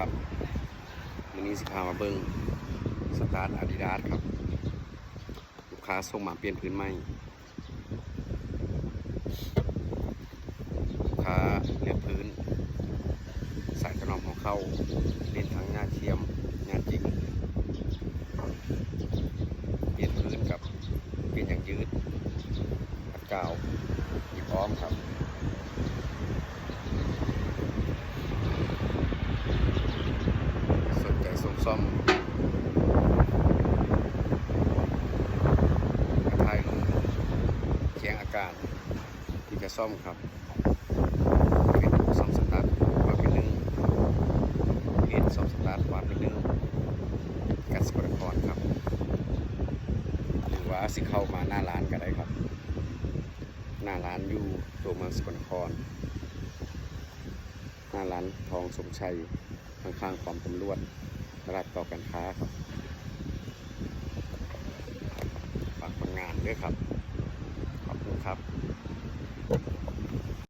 ครับวันนี้สิพามาเบิ้งสตาร์ทอาดิดาสครับลูกค้าส่งมาเปลี่ยนพื้นใหม่ลูกค้าเลือกพื้นสายถนอมของเขาเล่นทั้งงานเทียมงานจริงเปลี่ยนพื้นกับเปลี่ยนอย่างยืดปัดกาวหยิบอ้อมครับสนใจส่งซ่อมไทยลงเคียงอาการที่จะซ่อมครับเป็นซ่อมสตาร์ทว่าเป็นหนึ่งเป็นซ่อมสตาร์ทว่าเป็นหนึ่งกัสกรกรครับหรือว่าสิเข้ามาหน้าร้านก็ได้ครับหน้าร้านอยู่ตัวเมืองสกลนครหน้าร้านทองสมชัยข้างๆความตำรวจตลาดต่อการค้าครับฝากผลงานด้วยครับ